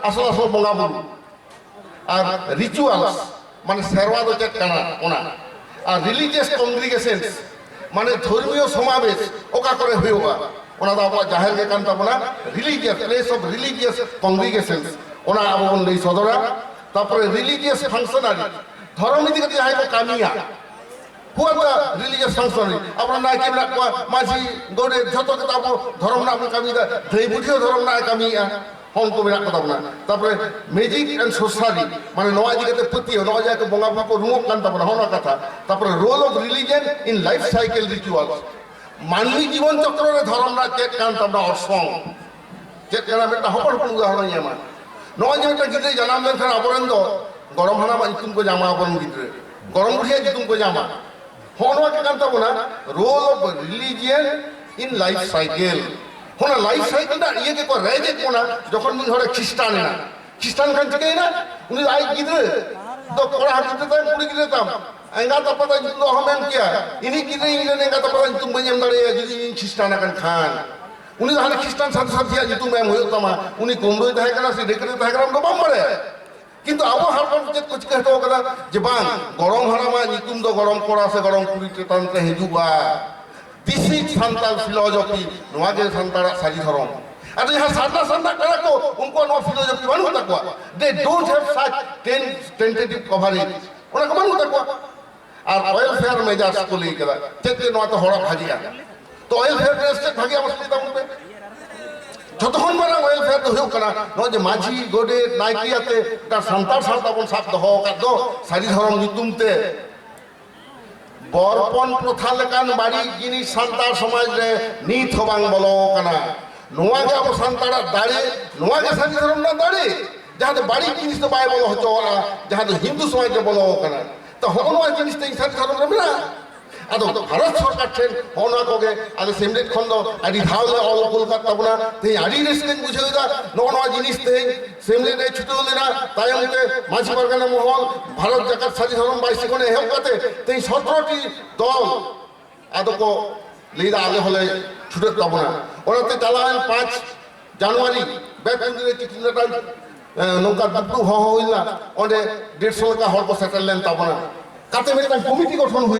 আসল আসল বঙ্গা বুরু আর রিচুয়ালস মানে সেরওয়া দো চেক কানা ওনা আর রিলিজিয়াস কংগ্রিগেশনস মানে ধর্মীয় সমাবেশ ওকা করে হইওগা ওনা দা আবো জাহের গে কান তাবনা রিলিজিয়াস প্লেস অফ রিলিজিয়াস কংগ্রিগেশনস ওনা আবো বন লই সদরা তারপরে রিলিজিয়াস ফাংশনারি ধর্ম নীতি কে হাই কো কামিয়া হুয়া রিলিজিয়াস ফাংশনারি আপনার না কি মাঝি গৌড়ে যত কথা আবো ধর্ম না আপনি কামিয়া দেই বুঝিও ধর্ম না কামিয়া হন কো মেনা কথা না তারপরে ম্যাজিক এন্ড সোসাইটি মানে নয়া দিকে পতিও নয়া জায়গা বঙ্গা বুকো রুমক কান তাবনা হনা কথা তারপরে role of religion in life cycle rituals মানবী জীবন চক্রে ধর্ম না চেক কান তাবনা অসং চেক কানা বেটা হপর হপর উদাহরণ ইয়ামা নয়া জায়গা গিদরে জানাম দেন খান অপরন্দ গরম হানা বা ইতুম কো জামা অপরন গিদরে গরম বুঝিয়া জিতুম কো জামা হনওয়া কে কান তাবনা role of religion in life cycle হোনা লাইফ সাইকেলটা ইয়ে কে কো রেজে কোনা যখন নি হরে খ্রিস্টান না খ্রিস্টান খান থেকে না উনি আই গিদরে তো কোড়া হাতে তাই পুরি গিদরে তাম এঙ্গা তো পতা জিতো হমেন কিয়া ইনি গিদরে ইনি এঙ্গা তো পতা জিতুম বঞ্জম দাঁড়ে যদি খ্রিস্টান খান উনি তাহলে খ্রিস্টান সাথে সাথে জিতুম এম হইতো তামা উনি কোমরই তাহে কানা সে দেখরে তাহে কানা তো বাম্বারে কিন্তু আবো হারপন চেক কুছ কহতো কলা যে বাং গরম হারামা জিতুম তো গরম কোড়া সে গরম Puri তন্ত্রে হিজুবা This is Santal philosophy. Noa ke Santara saji dharam. Ato yahan santa kara ko unko no philosophy banu hota kwa. They don't have such tentative coverage. Ona ko banu hota kwa. Ar welfare measures ko lekara. Chete noa to hora bhajiya. To welfare state bhagiya musli ta unpe. যতক্ষণ মানে welfare তো হোক না নয় যে মাঝি গোডে নাইকিয়াতে তার সন্তান সান্তাবন সাপ দহ কাদ সারি ধরম নিতুমতে বরপন প্রথা লেকান বাড়ি জিনিস সান্তার সমাজ রে নিত হবাং বলো কানা নোয়া কে আবো সান্তারা দাঁড়ে নোয়া কে সারি ধরম না দাঁড়ে যাহাতে বাড়ি জিনিস তো বাই বলো হচ্ছে ওরা যাহাতে হিন্দু সমাজ রে বলো কানা তো হনোয়া জিনিস তো সারি ধরম রে না আদো ভারত সরকার ঠেন হনোয়া কোগে আদে সেমলেট খন্ড আদি ধাওলে অল কলকাতা বনা তেই আদি রেসিডেন্ট বুঝে দা নোয়া জিনিস তেই সেমলেটে ছুটে হলে না তাইমতে মাঝি পরগনা মহল ভারত জাকাত সাজি ধরম বাইসি কোনে হেলকাতে তেই 17টি দল আদকো লিদা আগে হলে ছুটে তাবনা ওরাতে চালান 5 জানুয়ারি বেতনদিরে কিটিনাটা নৌকা দুটো হইলা ওনে 150 কা হরকো সেটেললেন তাবনা কাতে মেটা কমিটি গঠন